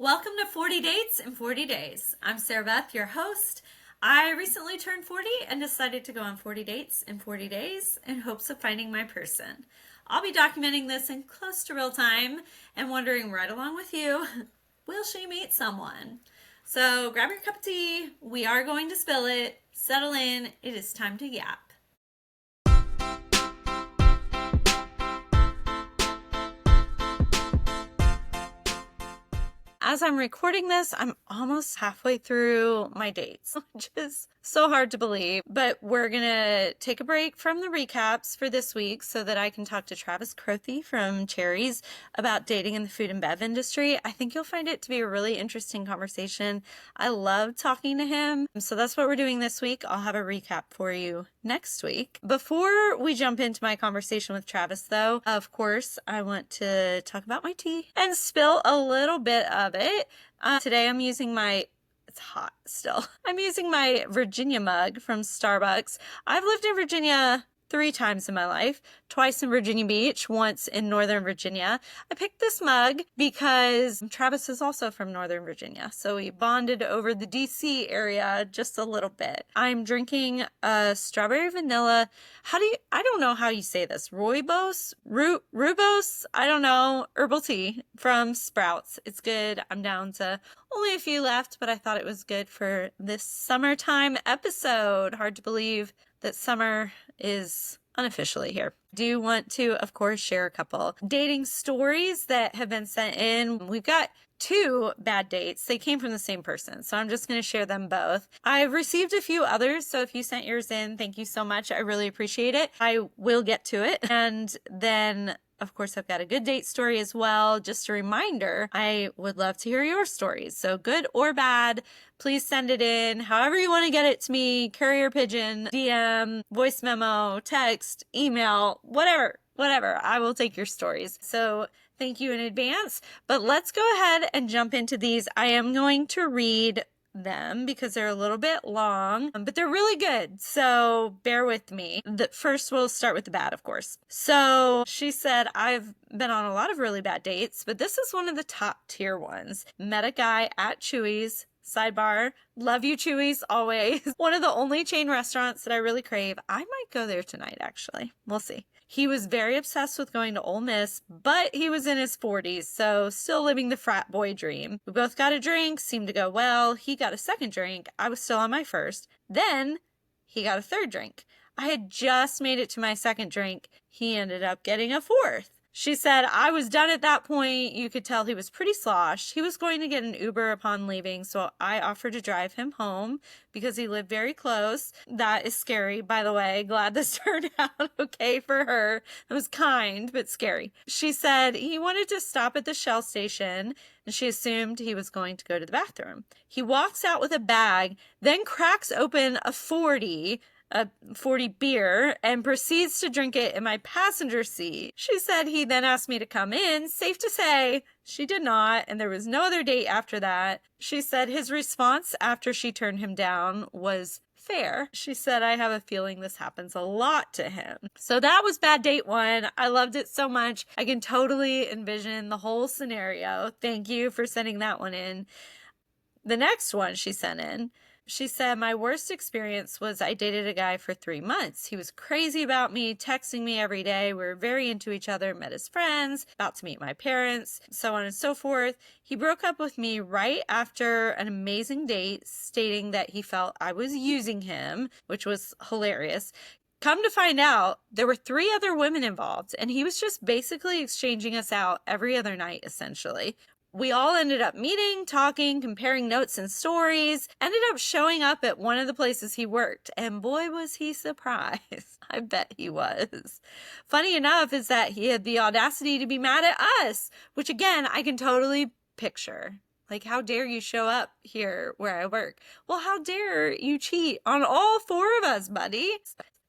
Welcome to 40 Dates in 40 Days. I'm Sarah Beth, your host. I recently turned 40 and decided to go on 40 dates in 40 days in hopes of finding my person. I'll be documenting this in close to real time and wondering right along with you, will she meet someone? So grab your cup of tea. We are going to spill it. Settle in. It is time to yap. As I'm recording this, I'm almost halfway through my dates, which is so hard to believe. But we're going to take a break from the recaps for this week so that I can talk to Travis Krothe from Cherries about dating in the food and bev industry. I think you'll find it to be a really interesting conversation. I love talking to him. So that's what we're doing this week. I'll have a recap for you next week. Before we jump into my conversation with Travis, though, of course, I want to talk about my tea and spill a little bit of it. Today I'm using it's hot still. I'm using my Virginia mug from Starbucks. I've lived in Virginia 3 times in my life, twice in Virginia Beach, once in Northern Virginia. I picked this mug because Travis is also from Northern Virginia, so we bonded over the DC area just a little bit. I'm drinking a strawberry vanilla, I don't know how you say this, rooibos, I don't know, herbal tea from Sprouts. It's good. I'm down to only a few left, but I thought it was good for this summertime episode. Hard to believe that summer is unofficially here. Do want to, of course, share a couple dating stories that have been sent in. We've got 2 bad dates. They came from the same person, so I'm just going to share them both. I've received a few others, so if you sent yours in, thank you so much. I really appreciate it. I will get to it. And then of course, I've got a good date story as well. Just a reminder, I would love to hear your stories. So good or bad, please send it in. However you want to get it to me, courier pigeon, DM, voice memo, text, email, whatever. I will take your stories. So thank you in advance. But let's go ahead and jump into these. I am going to read them because they're a little bit long, but they're really good, so bear with me. First, we'll start with the bad, of course. So she said, I've been on a lot of really bad dates, but this is one of the top tier ones. Met a guy at Chuy's. Sidebar, love you Chuy's always. One of the only chain restaurants that I really crave. I might go there tonight, actually. We'll see. He was very obsessed with going to Ole Miss, but he was in his 40s, so still living the frat boy dream. We both got a drink, seemed to go well. He got a second drink. I was still on my first. Then he got a third drink. I had just made it to my second drink. He ended up getting a fourth. She said, I was done at that point. You could tell he was pretty sloshed. He was going to get an Uber upon leaving, so I offered to drive him home because he lived very close. That is scary, by the way. Glad this turned out okay for her. It was kind, but scary. She said he wanted to stop at the Shell station, and she assumed he was going to go to the bathroom. He walks out with a bag, then cracks open a 40 beer and proceeds to drink it in my passenger seat. She said he then asked me to come in. Safe to say, she did not, and there was no other date after that. She said his response after she turned him down was fair. She said, I have a feeling this happens a lot to him. So that was bad date 1. I loved it so much. I can totally envision the whole scenario. Thank you for sending that one in. The next one she sent in, she said, my worst experience was I dated a guy for 3 months. He was crazy about me, texting me every day. We were very into each other, met his friends, about to meet my parents, so on and so forth. He broke up with me right after an amazing date, stating that he felt I was using him, which was hilarious. Come to find out, there were 3 other women involved, and he was just basically exchanging us out every other night, essentially. We all ended up meeting, talking, comparing notes and stories, ended up showing up at one of the places he worked, and boy was he surprised. I bet he was. Funny enough is that he had the audacity to be mad at us, which again, I can totally picture. Like, how dare you show up here where I work? Well, how dare you cheat on all 4 of us, buddy?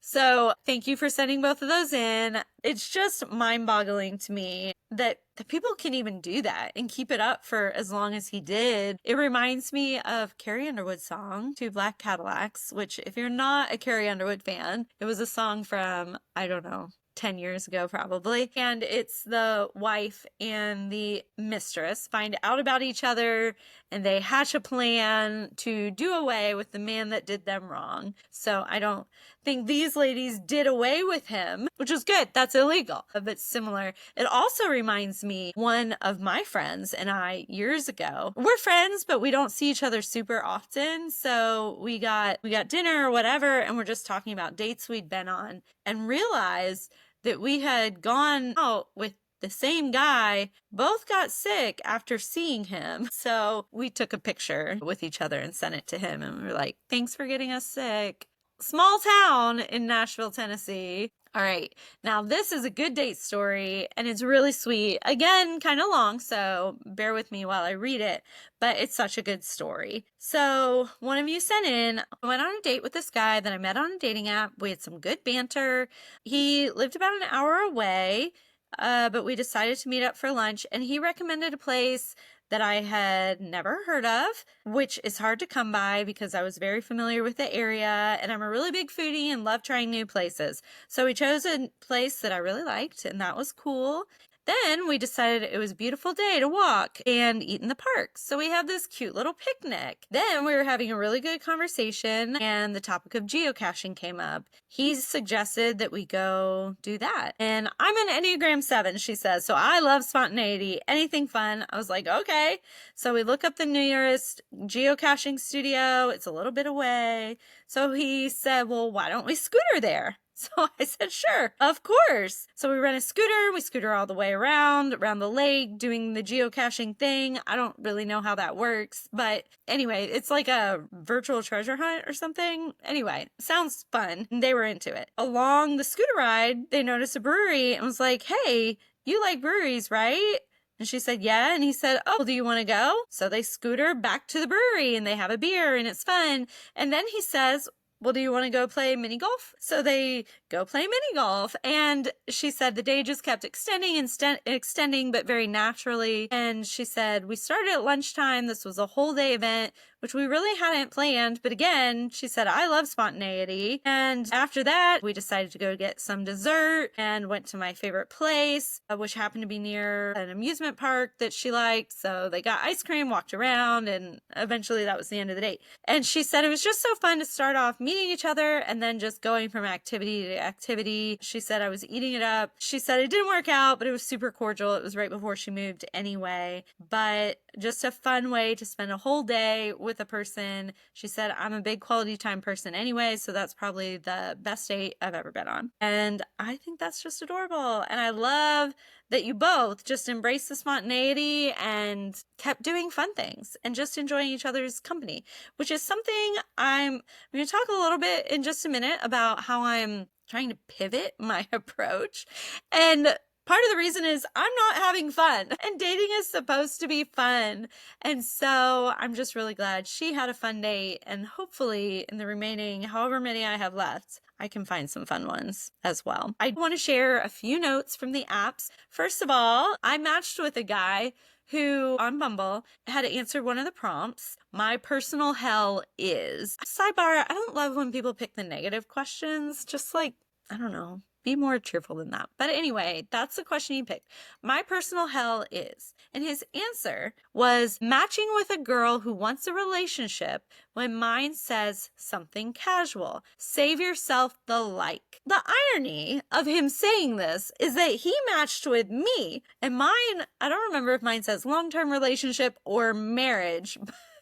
So thank you for sending both of those in. It's just mind-boggling to me that people can even do that and keep it up for as long as he did. It reminds me of Carrie Underwood's song, Two Black Cadillacs, which if you're not a Carrie Underwood fan, it was a song from, I don't know, 10 years ago probably. And it's the wife and the mistress find out about each other and they hatch a plan to do away with the man that did them wrong. So I don't think these ladies did away with him, which is good. That's illegal, but similar. It also reminds me, one of my friends and I years ago, we're friends, but we don't see each other super often. So we got dinner or whatever, and we're just talking about dates we'd been on and realized that we had gone out with the same guy, both got sick after seeing him. So we took a picture with each other and sent it to him. And we were like, thanks for getting us sick. Small town in Nashville, Tennessee. All right. Now, this is a good date story and it's really sweet. Again, kind of long, so bear with me while I read it, but it's such a good story. So, one of you sent in, I went on a date with this guy that I met on a dating app. We had some good banter. He lived about an hour away, but we decided to meet up for lunch, and he recommended a place that I had never heard of, which is hard to come by because I was very familiar with the area and I'm a really big foodie and love trying new places. So we chose a place that I really liked, and that was cool. Then we decided it was a beautiful day to walk and eat in the park. So we had this cute little picnic. Then we were having a really good conversation and the topic of geocaching came up. He suggested that we go do that. And I'm an Enneagram 7, she says. So I love spontaneity, anything fun. I was like, okay. So we look up the nearest geocaching studio. It's a little bit away. So he said, well, why don't we scooter there? So I said, sure, of course. So we rent a scooter. We scooter all the way around the lake, doing the geocaching thing. I don't really know how that works. But anyway, it's like a virtual treasure hunt or something. Anyway, sounds fun. And they were into it. Along the scooter ride, they noticed a brewery and was like, hey, you like breweries, right? And she said, yeah. And he said, oh, well, do you want to go? So they scooter back to the brewery and they have a beer and it's fun. And then he says, well, do you want to go play mini golf? So they go play mini golf. And she said the day just kept extending and extending, but very naturally. And she said, we started at lunchtime. This was a whole day event, which we really hadn't planned. But again, she said, I love spontaneity. And after that, we decided to go get some dessert and went to my favorite place, which happened to be near an amusement park that she liked. So they got ice cream, walked around, and eventually that was the end of the date. And she said it was just so fun to start off meeting each other and then just going from activity to activity. She said I was eating it up. She said it didn't work out, but it was super cordial. It was right before she moved anyway. But just a fun way to spend a whole day with a person. She said, I'm a big quality time person anyway, so that's probably the best date I've ever been on. And I think that's just adorable. And I love that you both just embraced the spontaneity and kept doing fun things and just enjoying each other's company, which is something I'm going to talk a little bit in just a minute about how I'm trying to pivot my approach. And part of the reason is I'm not having fun, and dating is supposed to be fun. And so I'm just really glad she had a fun date, and hopefully in the remaining however many I have left, I can find some fun ones as well. I want to share a few notes from the apps. First of all, I matched with a guy who on Bumble had to answer one of the prompts. My personal hell is. Sidebar, I don't love when people pick the negative questions. Just like, I don't know, be more cheerful than that. But anyway, that's the question he picked. My personal hell is. And his answer was matching with a girl who wants a relationship when mine says something casual. Save yourself the like. The irony of him saying this is that he matched with me, and mine, I don't remember if mine says long-term relationship or marriage,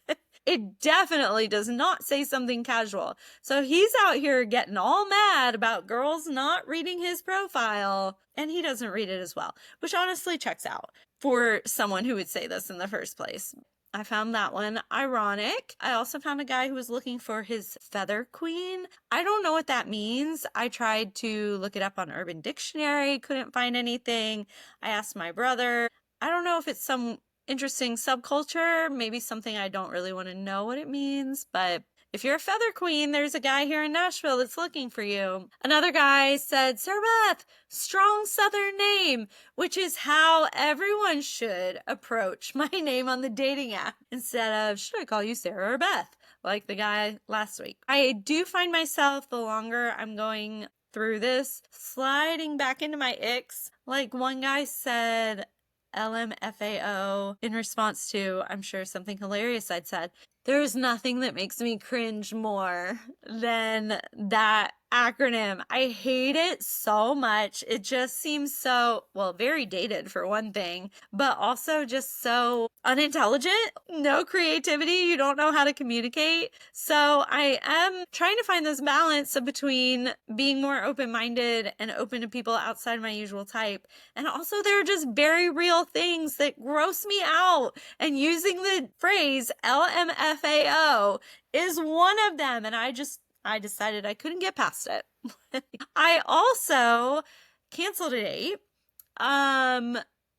but it definitely does not say something casual. So he's out here getting all mad about girls not reading his profile, and he doesn't read it as well, which honestly checks out for someone who would say this in the first place. I found that one ironic. I also found a guy who was looking for his feather queen. I don't know what that means. I tried to look it up on Urban Dictionary, couldn't find anything. I asked my brother. I don't know if it's some interesting subculture, maybe something I don't really want to know what it means, but if you're a feather queen, there's a guy here in Nashville that's looking for you. Another guy said, Sarah Beth, strong Southern name, which is how everyone should approach my name on the dating app instead of, should I call you Sarah or Beth? Like the guy last week. I do find myself, the longer I'm going through this, sliding back into my icks. Like one guy said, LMFAO in response to, I'm sure, something hilarious I'd said. There's nothing that makes me cringe more than that acronym. I hate it so much. It just seems so, well, very dated for one thing, but also just so unintelligent, no creativity. You don't know how to communicate. So I am trying to find this balance between being more open-minded and open to people outside my usual type. And also there are just very real things that gross me out. And using the phrase LMFAO is one of them. And I decided I couldn't get past it. I also canceled a date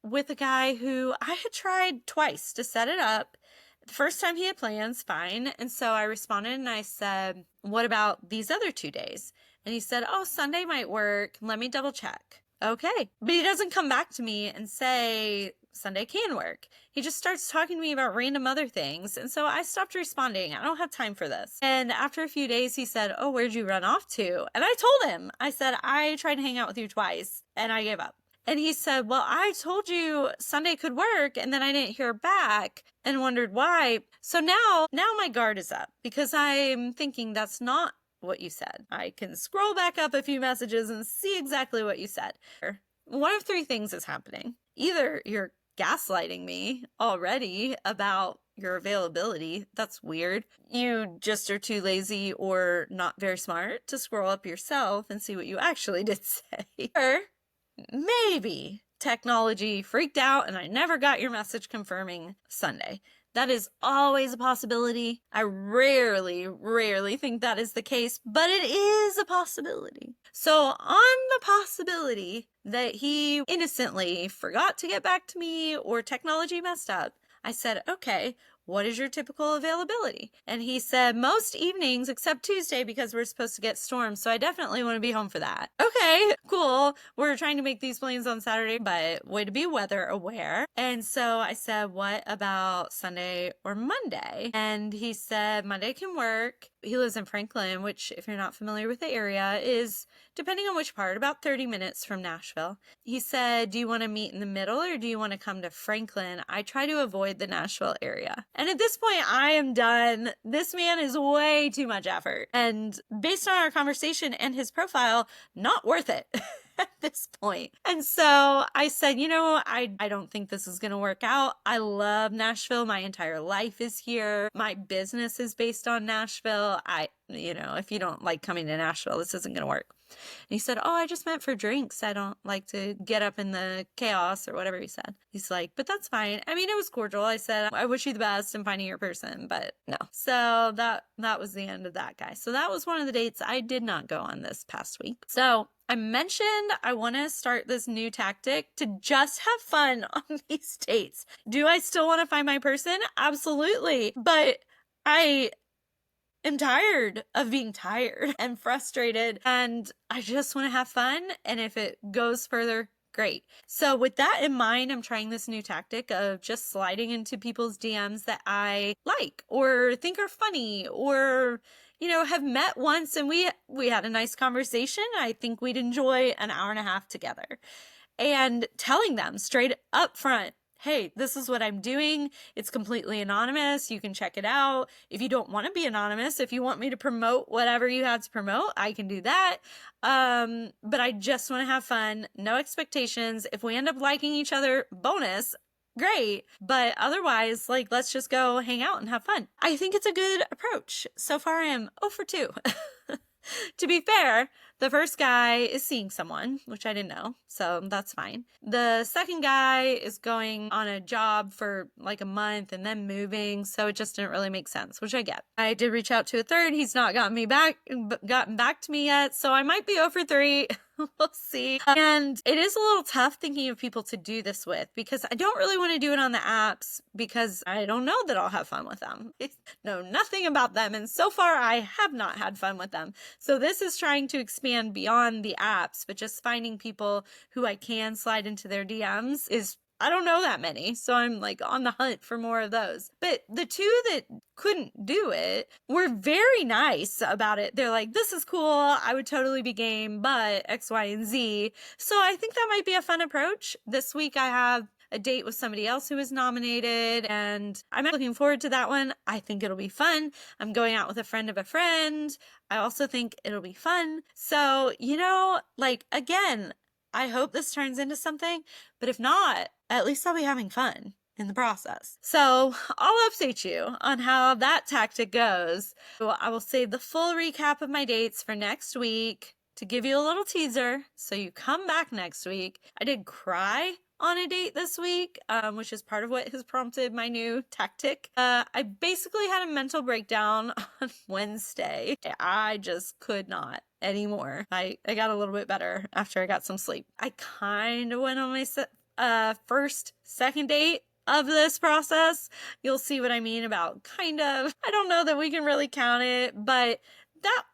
with a guy who I had tried twice to set it up. The first time he had plans, fine. And so I responded and I said, what about these other 2 days? And he said, oh, Sunday might work. Let me double check. Okay. But he doesn't come back to me and say Sunday can work. He just starts talking to me about random other things. And so I stopped responding. I don't have time for this. And after a few days, he said, oh, where'd you run off to? And I told him, I said, I tried to hang out with you twice and I gave up. And he said, well, I told you Sunday could work and then I didn't hear back and wondered why. So now my guard is up because I'm thinking that's not what you said. I can scroll back up a few messages and see exactly what you said. One of 3 things is happening. Either you're gaslighting me already about your availability. That's weird. You just are too lazy or not very smart to scroll up yourself and see what you actually did say. Or maybe technology freaked out and I never got your message confirming Sunday. That is always a possibility. I rarely think that is the case, but it is a possibility. So on the possibility that he innocently forgot to get back to me or technology messed up, I said, okay, what is your typical availability? And he said, most evenings except Tuesday because we're supposed to get storms. So I definitely want to be home for that. Okay, cool. We're trying to make these plans on Saturday, but way to be weather aware. And so I said, what about Sunday or Monday? And he said, Monday can work. He lives in Franklin, which if you're not familiar with the area is, depending on which part, about 30 minutes from Nashville. He said, do you want to meet in the middle or do you want to come to Franklin? I try to avoid the Nashville area. And at this point, I am done. This man is way too much effort. And based on our conversation and his profile, not worth it at this point. And so I said, I don't think this is going to work out. I love Nashville. My entire life is here. My business is based on Nashville. If you don't like coming to Nashville, this isn't going to work. And he said, oh, I just meant for drinks. I don't like to get up in the chaos or whatever he said. He's like, but that's fine. I mean, it was cordial. I said, I wish you the best in finding your person, but no. So that was the end of that guy. So that was one of the dates I did not go on this past week. So I mentioned I want to start this new tactic to just have fun on these dates. Do I still want to find my person? Absolutely. But I am tired of being tired and frustrated and I just want to have fun. And if it goes further, great. So with that in mind, I'm trying this new tactic of just sliding into people's DMs that I like or think are funny or, have met once and we had a nice conversation. I think we'd enjoy an hour and a half together and telling them straight up front, hey, this is what I'm doing. It's completely anonymous. You can check it out. If you don't want to be anonymous, if you want me to promote whatever you had to promote, I can do that. But I just want to have fun. No expectations. If we end up liking each other, bonus, great. But otherwise, let's just go hang out and have fun. I think it's a good approach. So far, I am 0 for 2. To be fair, the first guy is seeing someone, which I didn't know, so that's fine. The second guy is going on a job for a month and then moving, so it just didn't really make sense, which I get. I did reach out to a third. He's not gotten back to me yet, so I might be 0 for 3. We'll see. And it is a little tough thinking of people to do this with because I don't really want to do it on the apps because I don't know that I'll have fun with them. I know nothing about them. And so far I have not had fun with them. So this is trying to expand beyond the apps, but just finding people who I can slide into their DMs is I don't know that many, so I'm like on the hunt for more of those. But the two that couldn't do it were very nice about it. They're like, this is cool, I would totally be game, but X, Y, and Z. So I think that might be a fun approach. This week I have a date with somebody else who was nominated, and I'm looking forward to that one. I think it'll be fun. I'm going out with a friend of a friend. I also think it'll be fun. So, like, again, I hope this turns into something, but if not, at least I'll be having fun in the process. So I'll update you on how that tactic goes. I will save the full recap of my dates for next week to give you a little teaser so you come back next week. I did cry on a date this week, which is part of what has prompted my new tactic. I basically had a mental breakdown on Wednesday. I just could not anymore. I got a little bit better after I got some sleep. I kind of went on my second date of this process. You'll see what I mean about kind of. I don't know that we can really count it, but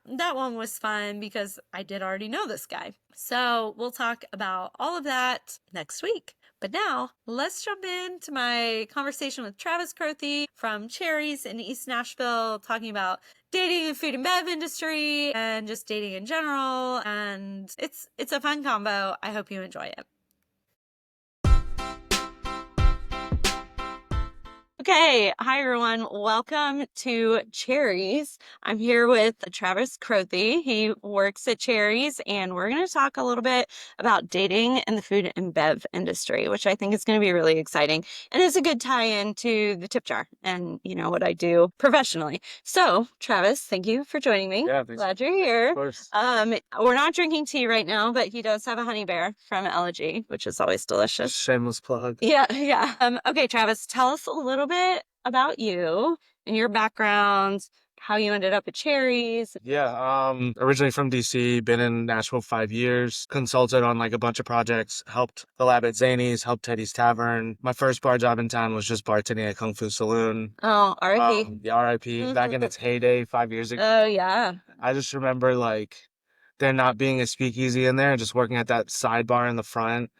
that one was fun because I did already know this guy. So we'll talk about all of that next week. But now let's jump into my conversation with Travis Krothe from Cherries in East Nashville, talking about dating in the food and bev industry and just dating in general. And it's a fun combo. I hope you enjoy it. Okay, hi everyone. Welcome to Cherries. I'm here with Travis Krothe. He works at Cherries, and we're going to talk a little bit about dating in the food and bev industry, which I think is going to be really exciting. And it's a good tie-in to the tip jar and, what I do professionally. So, Travis, thank you for joining me. Yeah, thanks. Glad you're here. Of course. We're not drinking tea right now, but he does have a honey bear from Elegy, which is always delicious. Shameless plug. Yeah. Okay, Travis, tell us a little bit about you and your background, how you ended up at Cherries. Yeah, originally from DC, been in Nashville 5 years, consulted on like a bunch of projects, helped the lab at Zany's, helped Teddy's Tavern. My first bar job in town was just bartending at Kung Fu Saloon. Oh, R.I.P. Yeah, R.I.P. Back in its heyday 5 years ago. Oh, yeah. I just remember like there not being a speakeasy in there, just working at that sidebar in the front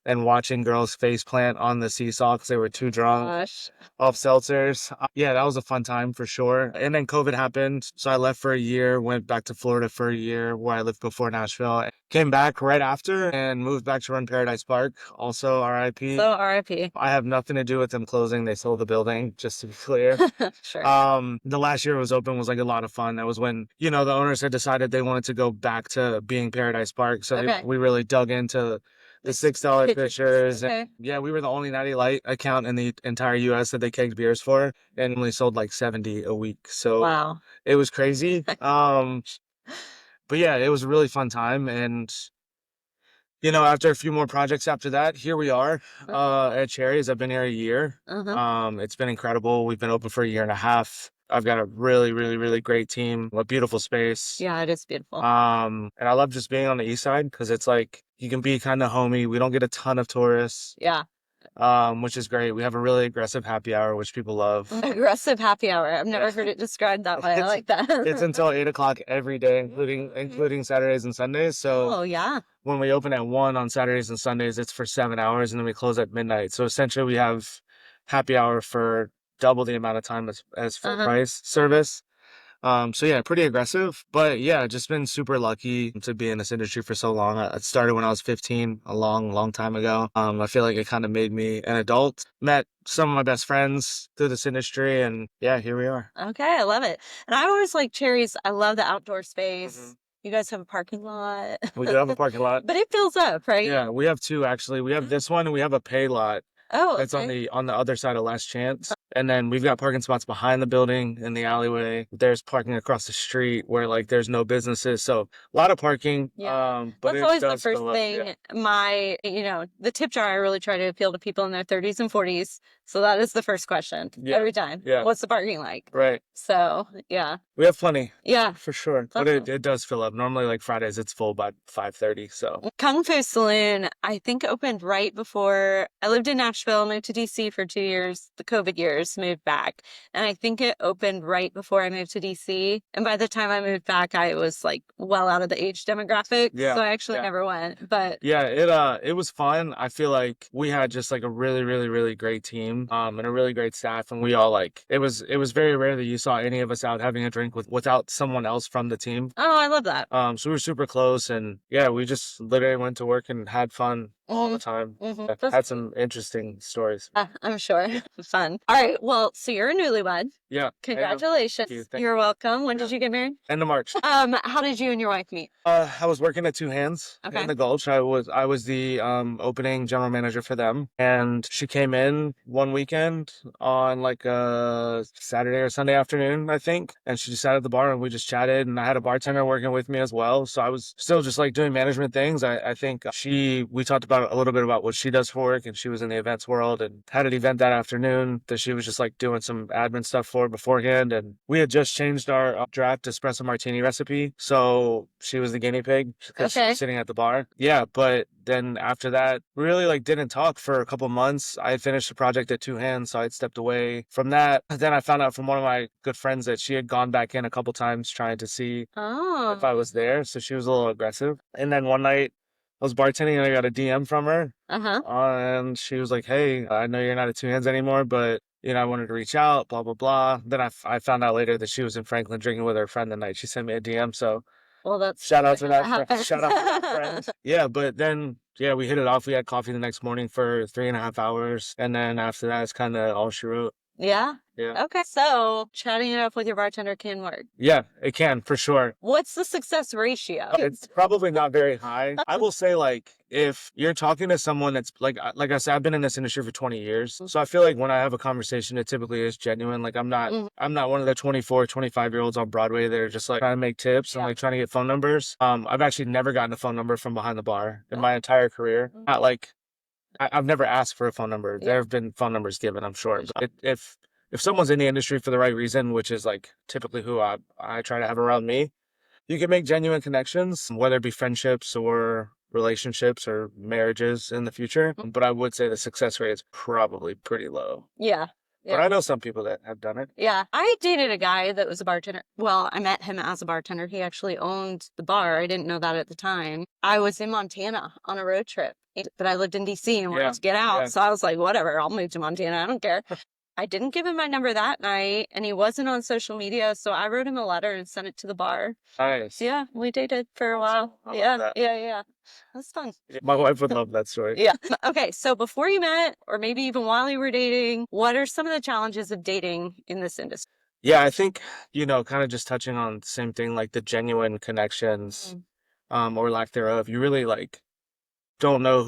and watching girls face plant on the seesaw because they were too drunk. Gosh. Off seltzers. Yeah, that was a fun time for sure. And then COVID happened. So I left for a year, went back to Florida for a year where I lived before Nashville. Came back right after and moved back to run Paradise Park. Also RIP. So RIP. I have nothing to do with them closing. They sold the building, just to be clear. Sure. The last year it was open was like a lot of fun. That was when, the owners had decided they wanted to go back to being Paradise Park. So we really dug into the $6 pitchers. Okay. Yeah, we were the only Natty Light account in the entire U.S. that they kegged beers for, and only sold like 70 a week. So Wow. It was crazy. But yeah, it was a really fun time. And, after a few more projects after that, here we are at Cherries. I've been here a year. It's been incredible. We've been open for a year and a half. I've got a really, really, really great team, a beautiful space. Yeah, it is beautiful. And I love just being on the east side because it's like you can be kind of homey. We don't get a ton of tourists. Yeah. Which is great. We have a really aggressive happy hour, which people love. Aggressive happy hour. I've never heard it described that way. I like that. It's until 8:00 every day, including Saturdays and Sundays. So yeah. When we open at 1 on Saturdays and Sundays, it's for 7 hours, and then we close at midnight. So essentially, we have happy hour for double the amount of time as full price service. So yeah, pretty aggressive, but yeah, just been super lucky to be in this industry for so long. I started when I was 15, a long, long time ago. I feel like it kind of made me an adult. Met some of my best friends through this industry, and yeah, here we are. Okay, I love it. And I always like Cherries. I love the outdoor space. You guys have a parking lot. We do have a parking lot. But it fills up, right? Yeah, we have two actually. We have this one and we have a pay lot. Oh, It's on the other side of Last Chance. And then we've got parking spots behind the building in the alleyway. There's parking across the street where like there's no businesses. So a lot of parking. Yeah. But that's always the first thing. Yeah. The tip jar, I really try to appeal to people in their 30s and 40s. So that is the first question every time. Yeah. What's the parking like? Right. So, yeah. We have plenty. Yeah. For sure. But it does fill up. Normally like Fridays it's full by 5:30. So Kung Fu Saloon, I think opened right before I lived in Nashville Nashville, moved to DC for 2 years, the COVID years, moved back. And I think it opened right before I moved to DC. And by the time I moved back, I was like well out of the age demographic. Yeah. So I actually never went. But yeah, it was fun. I feel like we had just like a really, really, really great team, and a really great staff, and we all like it was very rare that you saw any of us out having a drink without someone else from the team. oh, I love that. So we were super close, and yeah, we just literally went to work and had fun all the time. Yeah, had some interesting stories. I'm sure. Fun. All right. Well, so you're a newlywed. Yeah. Congratulations. Thank you. You're welcome. When did you get married? End of March. How did you and your wife meet? I was working at Two Hands Okay. in the Gulch. I was the opening general manager for them, and she came in one weekend on like a Saturday or Sunday afternoon, I think, and she just sat at the bar and we just chatted, and I had a bartender working with me as well, so I was still just like doing management things. I think we talked about a little bit about what she does for work, and she was in the events world and had an event that afternoon that she was just like doing some admin stuff for beforehand, and we had just changed our draft espresso martini recipe, so she was the guinea pig because she was sitting at the bar. Yeah, but then after that, we really like didn't talk for a couple months. I had finished the project at Two Hands, so I'd stepped away from that. Then I found out from one of my good friends that she had gone back in a couple times trying to see if I was there, so she was a little aggressive. And then one night I was bartending and I got a DM from her, and she was like, "Hey, I know you're not at Two Hands anymore, but I wanted to reach out, blah, blah, blah." Then I found out later that she was in Franklin drinking with her friend the night she sent me a DM. So, well, that's shout out to that shout out to that friend. Yeah, but then, yeah, we hit it off. We had coffee the next morning for 3.5 hours. And then after that, it's kind of all she wrote. Yeah. Yeah. Okay. So chatting it up with your bartender can work. Yeah, it can for sure. What's the success ratio? It's probably not very high. I will say, like, if you're talking to someone that's like I said, I've been in this industry for 20 years. So I feel like when I have a conversation, it typically is genuine. Like I'm not one of the 24, 25-year-olds on Broadway that are just like trying to make tips and like trying to get phone numbers. I've actually never gotten a phone number from behind the bar in my entire career. Not like I've never asked for a phone number. There have been phone numbers given, I'm sure. But if someone's in the industry for the right reason, which is like typically who I try to have around me, you can make genuine connections, whether it be friendships or relationships or marriages in the future. But I would say the success rate is probably pretty low. Yeah. But I know some people that have done it. Yeah. I dated a guy that was a bartender. Well, I met him as a bartender. He actually owned the bar. I didn't know that at the time. I was in Montana on a road trip, but I lived in DC and wanted to get out. Yeah. So I was like, whatever, I'll move to Montana. I don't care. I didn't give him my number that night, and he wasn't on social media, so I wrote him a letter and sent it to the bar. Nice. Yeah, we dated for a while. Yeah. That's fun. My wife would love that story. Yeah. Okay, so before you met, or maybe even while you were dating, what are some of the challenges of dating in this industry? Yeah, I think, kind of just touching on the same thing, like the genuine connections, or lack thereof. You really like don't know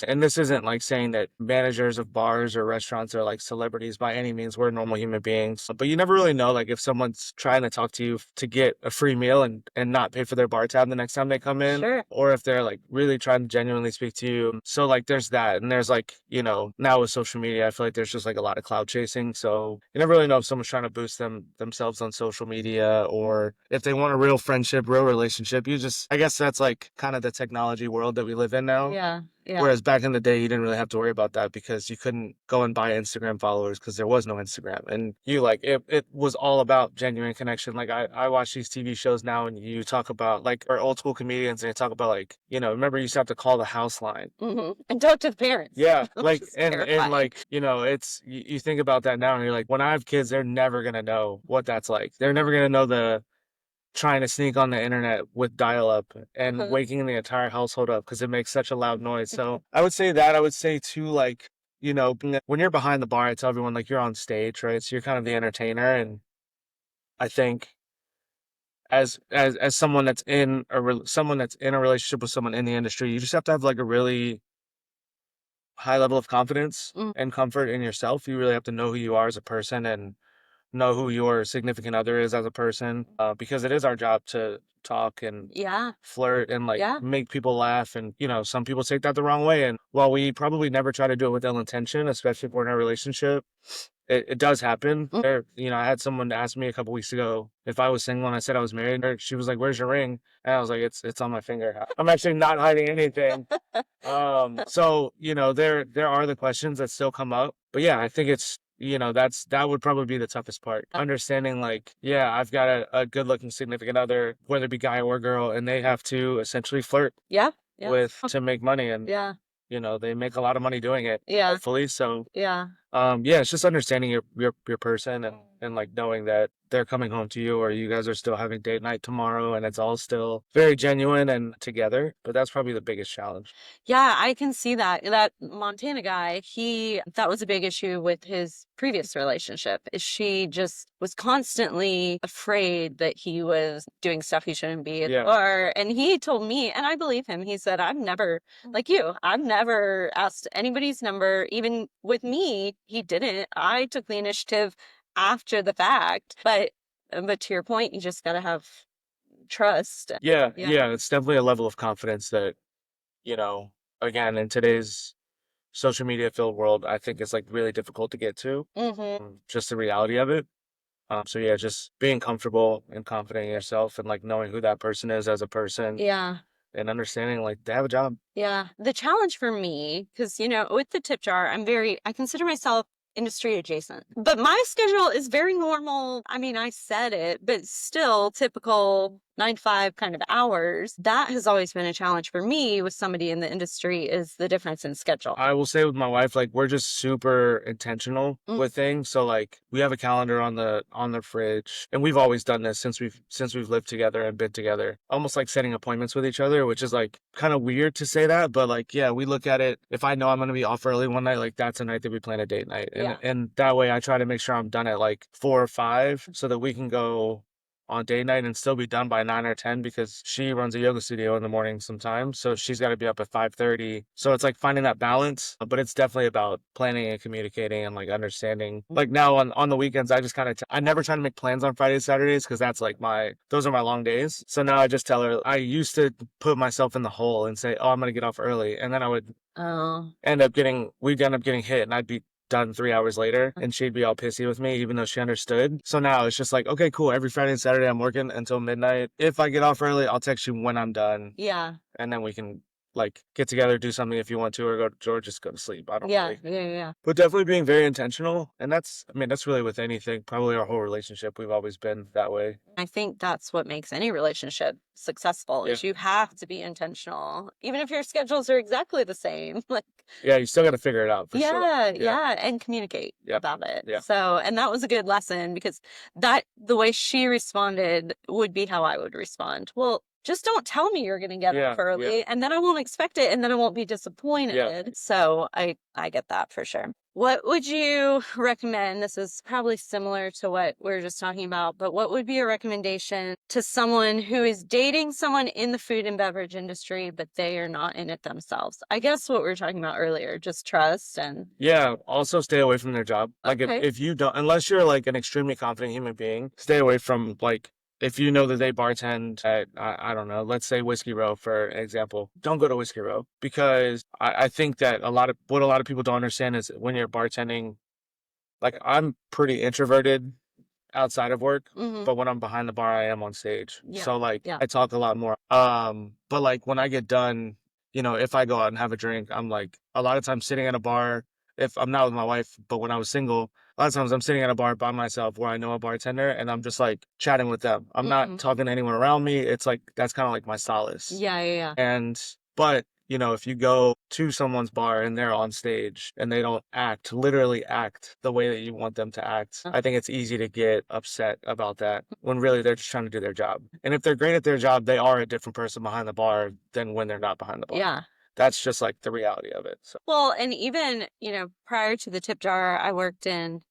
and this isn't like saying that managers of bars or restaurants are like celebrities by any means. We're normal human beings, but you never really know like if someone's trying to talk to you to get a free meal and not pay for their bar tab the next time they come in, or if they're like really trying to genuinely speak to you. So like there's that, and there's like, now with social media, I feel like there's just like a lot of cloud chasing, so you never really know if someone's trying to boost themselves on social media, or if they want a real friendship, real relationship. I guess that's like kind of the technology world that we live in now. Yeah. Whereas back in the day, you didn't really have to worry about that because you couldn't go and buy Instagram followers because there was no Instagram. And it was all about genuine connection. Like I watch these TV shows now, and you talk about like our old school comedians, and they talk about like, remember you used to have to call the house line and talk to the parents. Yeah. Like, and like, it's, you think about that now and you're like, when I have kids, they're never going to know what that's like. They're never going to know the trying to sneak on the internet with dial-up and waking the entire household up because it makes such a loud noise. So I would say too, like, when you're behind the bar, I tell everyone like you're on stage, right? So you're kind of the entertainer. And I think as someone that's in a relationship with someone in the industry, you just have to have like a really high level of confidence and comfort in yourself. You really have to know who you are as a person and know who your significant other is as a person, because it is our job to talk and flirt and like make people laugh. And some people take that the wrong way, and while we probably never try to do it with ill intention, especially if we're in a relationship, it does happen. There, I had someone ask me a couple weeks ago if I was single, and I said I was married. She was like, "Where's your ring?" And I was like, "It's on my finger." I'm actually not hiding anything. So there are the questions that still come up, but yeah, I think that would probably be the toughest part. Understanding like, yeah, I've got a good looking significant other, whether it be guy or girl, and they have to essentially flirt Yeah. Yeah. with to make money, and Yeah. they make a lot of money doing it, Yeah. hopefully. So Yeah. yeah, it's just understanding your person, and like knowing that they're coming home to you, or you guys are still having date night tomorrow, and it's all still very genuine and together. But that's probably the biggest challenge. Yeah, I can see that. That Montana guy, that was a big issue with his previous relationship, is she just was constantly afraid that he was doing stuff he shouldn't be at the Yeah. bar. And he told me, and I believe him, he said, like you, I've never asked anybody's number. Even with me, he didn't. I took the initiative after the fact. But to your point, you just gotta have trust. Yeah, Yeah. yeah, it's definitely a level of confidence that, you know, again, in today's social media filled world, I think it's like really difficult to get to. Just the reality of it. So yeah, just being comfortable and confident in yourself, and like knowing who that person is as a person, Yeah. and understanding like they have a job. Yeah. The challenge for me, because, with the tip jar, I consider myself industry adjacent, but my schedule is very normal. I mean, I said it, but still typical 9 to 5 kind of hours. That has always been a challenge for me with somebody in the industry, is the difference in schedule. I will say with my wife, like we're just super intentional with things. So like we have a calendar on the fridge, and we've always done this since we've lived together and been together. Almost like setting appointments with each other, which is like kind of weird to say that, but like yeah, we look at it. If I know I'm gonna be off early one night, like that's a night that we plan a date night, and that way I try to make sure I'm done at like 4 or 5, so that we can go on date night and still be done by 9 or 10, because she runs a yoga studio in the morning sometimes. So she's got to be up at 5:30. So it's like finding that balance, but it's definitely about planning and communicating and like understanding. Like now on the weekends, I just I never try to make plans on Fridays, Saturdays, because that's like those are my long days. So now I just tell her, I used to put myself in the hole and say, oh, I'm going to get off early. And then I would we'd end up getting hit, and I'd be done 3 hours later, and she'd be all pissy with me even though she understood. So now it's just like, okay, cool, every Friday and Saturday I'm working until midnight. If I get off early, I'll text you when I'm done, Yeah. and then we can like get together, do something if you want to, or just go to sleep. I don't Yeah. really. Yeah. But definitely being very intentional, and that's really with anything. Probably our whole relationship, we've always been that way. I think that's what makes any relationship successful, Yeah. is you have to be intentional, even if your schedules are exactly the same. Like, Yeah, you still got to figure it out for sure. yeah, and communicate about it. Yeah. So, and that was a good lesson, because the way she responded would be how I would respond. Well, just don't tell me you're going to get up early, and then I won't expect it, and then I won't be disappointed. So I get that for sure. What would you recommend? This is probably similar to what we were just talking about, but what would be a recommendation to someone who is dating someone in the food and beverage industry, but they are not in it themselves? I guess what we were talking about earlier, just trust and... Yeah, also stay away from their job. Like if you don't, unless you're like an extremely confident human being, stay away from like, if you know that they bartend at, I don't know, let's say Whiskey Row, for example, don't go to Whiskey Row, because I think that a lot of people don't understand is when you're bartending, like I'm pretty introverted outside of work, but when I'm behind the bar, I am on stage. So like I talk a lot more. But like when I get done, if I go out and have a drink, I'm like a lot of times sitting at a bar. If I'm not with my wife, but when I was single, a lot of times I'm sitting at a bar by myself where I know a bartender, and I'm just like chatting with them. I'm not talking to anyone around me. It's like that's kind of like my solace. Yeah. And but if you go to someone's bar and they're on stage and they don't literally act the way that you want them to act, I think it's easy to get upset about that, when really they're just trying to do their job. And if they're great at their job, they are a different person behind the bar than when they're not behind the bar. Yeah. That's just like the reality of it. So. Well, and even, prior to the tip jar, I worked in,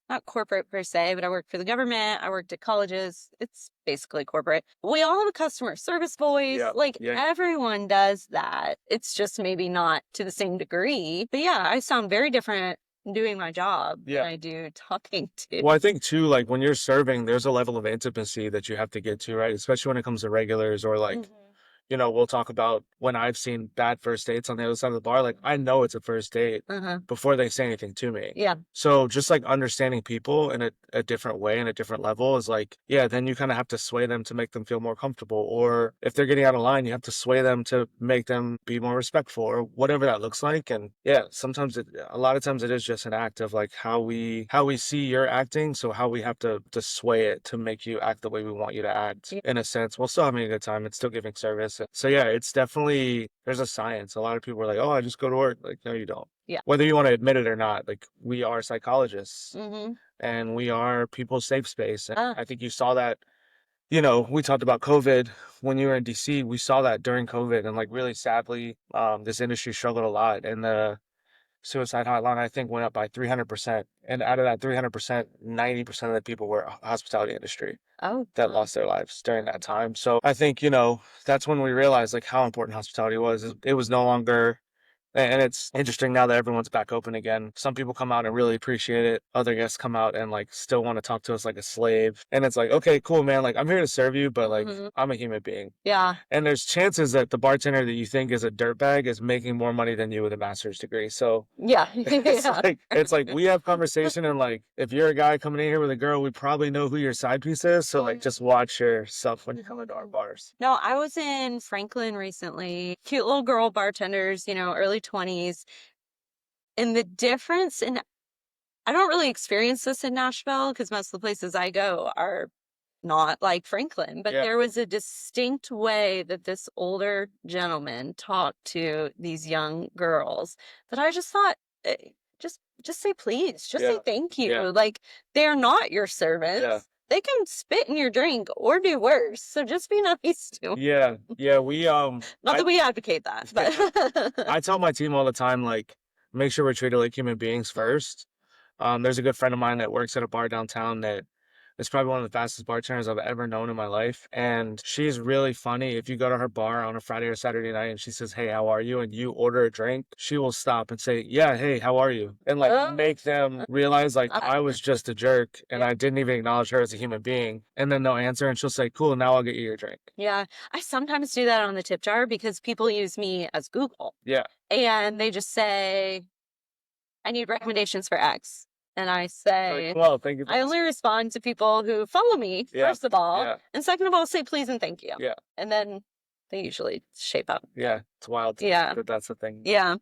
not corporate per se, but I worked for the government. I worked at colleges. It's basically corporate. We all have a customer service voice. Everyone does that. It's just maybe not to the same degree. But yeah, I sound very different doing my job than I do talking to. Well, I think too, like when you're serving, there's a level of intimacy that you have to get to, right? Especially when it comes to regulars, or like, we'll talk about when I've seen bad first dates on the other side of the bar. Like, I know it's a first date before they say anything to me. Yeah. So just like understanding people in a different way and a different level is like, yeah, then you kind of have to sway them to make them feel more comfortable. Or if they're getting out of line, you have to sway them to make them be more respectful or whatever that looks like. And yeah, a lot of times it is just an act of like how we see you're acting. So how we have to sway it to make you act the way we want you to act in a sense. We'll still having a good time. It's still giving service. So yeah, it's definitely, there's a science. A lot of people are like, oh, I just go to work. Like, no, you don't. Yeah. Whether you want to admit it or not, like we are psychologists Mm-hmm. and we are people's safe space. And I think you saw that, we talked about COVID when you were in DC. We saw that during COVID, and like really sadly, this industry struggled a lot. And the suicide hotline, I think, went up by 300%. And out of that 300%, 90% of the people were hospitality industry that lost their lives during that time. So I think, that's when we realized like how important hospitality was. It was no longer, and it's interesting now that everyone's back open again. Some people come out and really appreciate it. Other guests come out and like still want to talk to us like a slave. And it's like, okay, cool, man. Like, I'm here to serve you, but like, I'm a human being. Yeah. And there's chances that the bartender that you think is a dirtbag is making more money than you with a master's degree. So Yeah. it's like we have conversation, and like if you're a guy coming in here with a girl, we probably know who your side piece is. So like just watch yourself when you come into our bars. No, I was in Franklin recently. Cute little girl bartenders, early 20s. And the difference in, I don't really experience this in Nashville because most of the places I go are not like Franklin, but there was a distinct way that this older gentleman talked to these young girls that I just thought, just say please, just say thank you. Yeah. Like, they're not your servants. Yeah. They can spit in your drink or do worse. So just be nice to them. Yeah, we Not that we advocate that, but I tell my team all the time, like, make sure we're treated like human beings first. There's a good friend of mine that works at a bar downtown that is probably one of the fastest bartenders I've ever known in my life. And she's really funny. If you go to her bar on a Friday or Saturday night and she says, hey, how are you? And you order a drink, she will stop and say, yeah, hey, how are you? And like make them realize like I was just a jerk and I didn't even acknowledge her as a human being. And then they'll answer and she'll say, cool, now I'll get you your drink. Yeah, I sometimes do that on the tip jar because people use me as Google. Yeah. And they just say, I need recommendations for X. And I say, well, thank you. I only respond to people who follow me, first of all. Yeah. And second of all, say please and thank you. Yeah. And then they usually shape up. Yeah, it's wild. Yeah. But that's the thing. Yeah.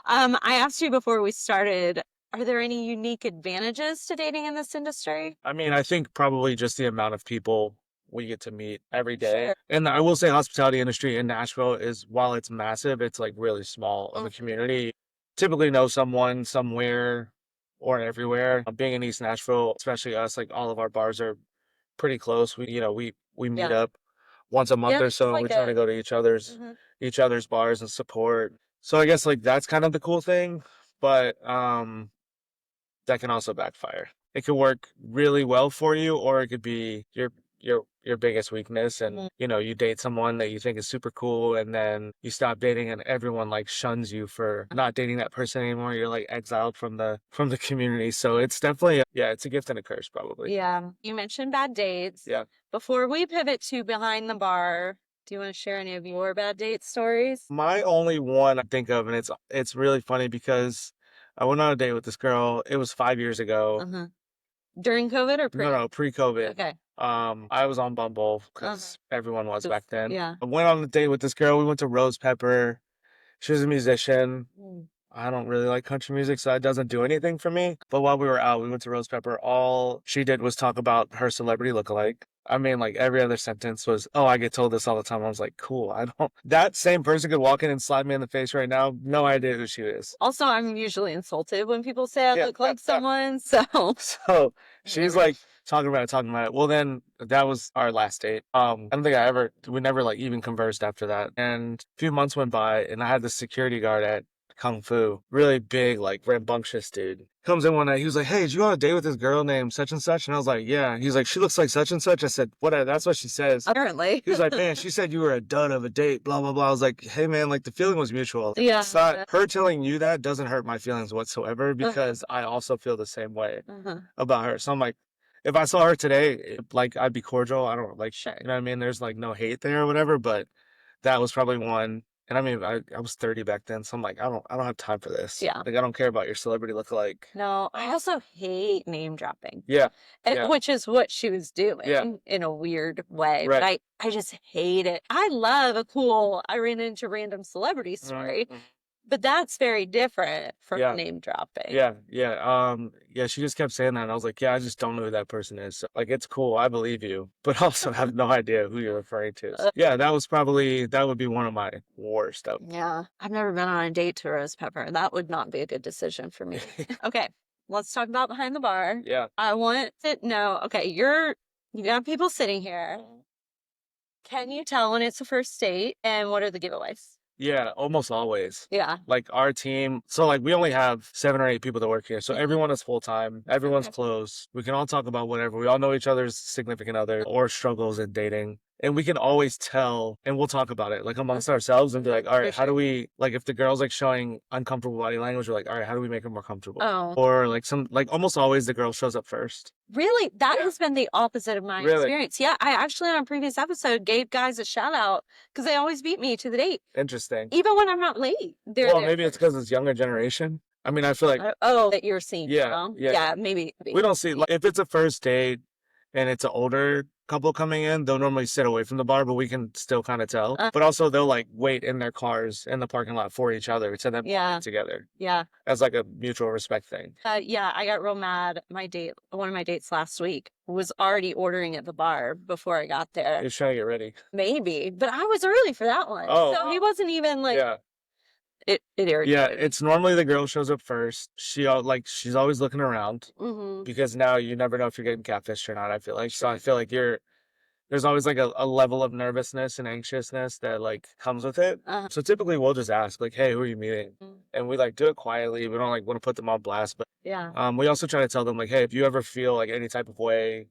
I asked you before we started, are there any unique advantages to dating in this industry? I mean, I think probably just the amount of people we get to meet every day. Sure. And I will say hospitality industry in Nashville is, while it's massive, it's like really small of a community. Typically know someone somewhere or everywhere. Being in East Nashville, especially us, like all of our bars are pretty close. We meet up once a month or so. like we try to go to each other's bars and support. So I guess like that's kind of the cool thing, but that can also backfire. It could work really well for you, or it could be your biggest weakness. And you date someone that you think is super cool, and then you stop dating, and everyone like shuns you for not dating that person anymore. You're like exiled from the community. So it's definitely it's a gift and a curse, probably. Yeah. You mentioned bad dates. Yeah. Before we pivot to behind the bar, do you want to share any of your bad date stories? My only one I think of, and it's really funny because I went on a date with this girl. It was 5 years ago. During COVID or pre? No, pre-COVID. Okay. I was on Bumble because everyone was back then. Yeah. I went on a date with this girl. We went to Rose Pepper. She was a musician. I don't really like country music, so that doesn't do anything for me. But while we were out, we went to Rose Pepper. All she did was talk about her celebrity lookalike. I mean, like every other sentence was, oh, I get told this all the time. I was like, cool. That same person could walk in and slap me in the face right now. No idea who she is. Also, I'm usually insulted when people say I look like someone. So she's like talking about it. Well, then that was our last date. I don't think we never like even conversed after that. And a few months went by, and I had this security guard at Kung Fu, really big, like rambunctious dude. Comes in one night, he was like, hey, did you go on a date with this girl named such and such? And I was like, yeah. He's like, she looks like such and such. I said, whatever, that's what she says. Apparently. He was like, man, she said you were a dud of a date, blah, blah, blah. I was like, hey, man, like the feeling was mutual. Yeah. It's not, her telling you that doesn't hurt my feelings whatsoever, because I also feel the same way about her. So I'm like, if I saw her today, like I'd be cordial. I don't like, you know what I mean? There's like no hate there or whatever, but That was probably one. And I mean, I was 30 back then, so I'm like, I don't have time for this. Yeah. Like, I don't care about your celebrity lookalike. No, I also hate name dropping. Yeah. Yeah. Which is what she was doing Yeah. in a weird way. Right. But I just hate it. I love a cool, I ran into random celebrity story. Mhm. But that's very different from Yeah. name dropping. Yeah, yeah, she just kept saying that, and I was like, yeah, I just don't know who that person is. So, like, it's cool, I believe you, but also have no idea who you're referring to. So, yeah, that would be one of my worst. Yeah, I've never been on a date to Rose Pepper. That would not be a good decision for me. Okay, let's talk about behind the bar. Yeah. I want to know, okay, you got people sitting here. Can you tell when it's a first date, and what are the giveaways? Yeah, almost always. Yeah. Like our team, so like we only have 7 or 8 people that work here. So everyone is full time. Everyone's close. We can all talk about whatever. We all know each other's significant other or struggles in dating. And we can always tell, and we'll talk about it like amongst ourselves and be like, all right, how do we, like, if the girl's like showing uncomfortable body language, we're like, all right, how do we make her more comfortable? Oh. Or like almost always the girl shows up first. Really? That has been the opposite of my Really? experience. Yeah, I actually on a previous episode gave guys a shout out because they always beat me to the date. Interesting. Even when I'm not late. Well, maybe it's because it's younger generation. I mean, I feel like, that you're seeing. Yeah, yeah. Yeah, maybe. we don't see, like, if it's a first date and it's an older couple coming in, they'll normally sit away from the bar, but we can still kind of tell. But also they'll like wait in their cars in the parking lot for each other to then Yeah. together Yeah. as like a mutual respect thing. Yeah, I got real mad. One of my dates last week was already ordering at the bar before I got there. He's trying to get ready. Maybe, but I was early for that one. Oh. So he wasn't even like, Yeah. it irritated Yeah, me. it's normally the girl shows up first. She's always looking around because now you never know if you're getting catfished or not, I feel like. So I feel like there's always like a level of nervousness and anxiousness that like comes with it. So typically we'll just ask like, hey, who are you meeting? And we like do it quietly. We don't like want to put them on blast, but Yeah. we also try to tell them like, hey, if you ever feel like any type of way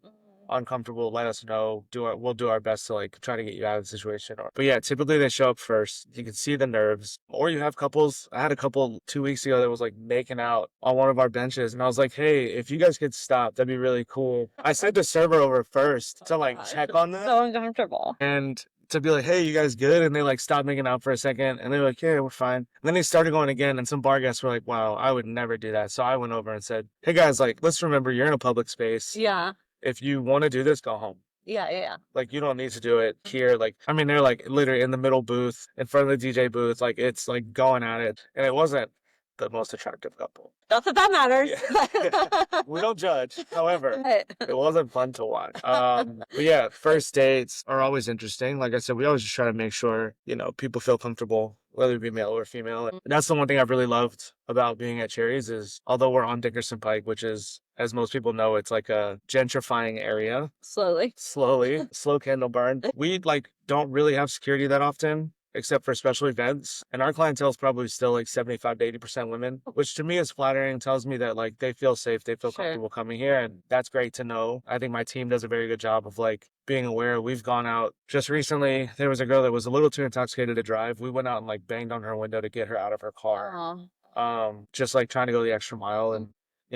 uncomfortable, let us know. We'll do our best to like try to get you out of the situation. But yeah, typically they show up first. You can see the nerves. Or you have couples. I had a couple 2 weeks ago that was like making out on one of our benches, and I was like, hey, if you guys could stop, that'd be really cool. I sent the server over first to like check on them. So uncomfortable. And to be like, hey, you guys good? And they like stopped making out for a second, and they were like, yeah, we're fine. And then they started going again, and some bar guests were like, wow, I would never do that. So I went over and said, hey guys, like, let's remember you're in a public space. Yeah. If you want to do this, go home. Yeah. Like, you don't need to do it here. Like, I mean, they're like literally in the middle booth, in front of the DJ booth. Like, it's like going at it. And it wasn't the most attractive couple. Not that matters. Yeah. We don't judge. However, Right. it wasn't fun to watch. But yeah, first dates are always interesting. Like I said, we always just try to make sure, people feel comfortable, whether it be male or female. And that's the one thing I've really loved about being at Cherries is, although we're on Dickerson Pike, which is, as most people know, it's like a gentrifying area. Slowly, slow candle burn. We like don't really have security that often, except for special events. And our clientele is probably still like 75 to 80% women, which to me is flattering. Tells me that like they feel safe, they feel comfortable coming here. And that's great to know. I think my team does a very good job of like being aware. We've gone out just recently. There was a girl that was a little too intoxicated to drive. We went out and like banged on her window to get her out of her car. Just like trying to go the extra mile. And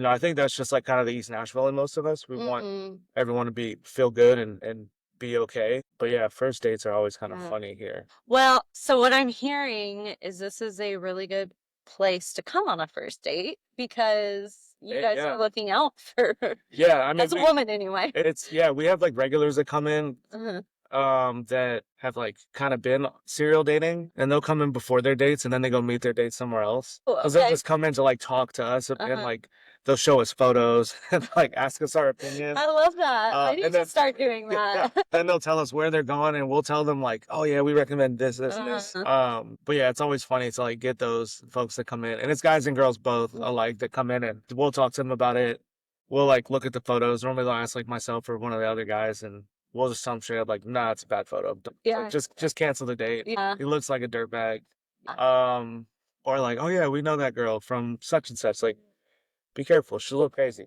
I think that's just like kind of the East Nashville in most of us. We want everyone to feel good and be okay. But yeah, first dates are always kind of funny here. Well, so what I'm hearing is this is a really good place to come on a first date because you guys are looking out for I mean, as a woman anyway. We have like regulars that come in that have like kind of been serial dating, and they'll come in before their dates and then they go meet their dates somewhere else. Because they'll just come in to like talk to us and like they'll show us photos and like ask us our opinion. I love that. I need to start doing that. Then they'll tell us where they're going, and we'll tell them like, oh yeah, we recommend this, this. But yeah, it's always funny to like get those folks that come in, and it's guys and girls both alike that come in, and we'll talk to them about it. We'll like look at the photos. Normally they'll ask like myself or one of the other guys, and we'll just tell them straight up like, nah, it's a bad photo. Like, just cancel the date. Yeah. He looks like a dirtbag. Or like, oh yeah, we know that girl from such and such. Like, be careful, she's a little crazy.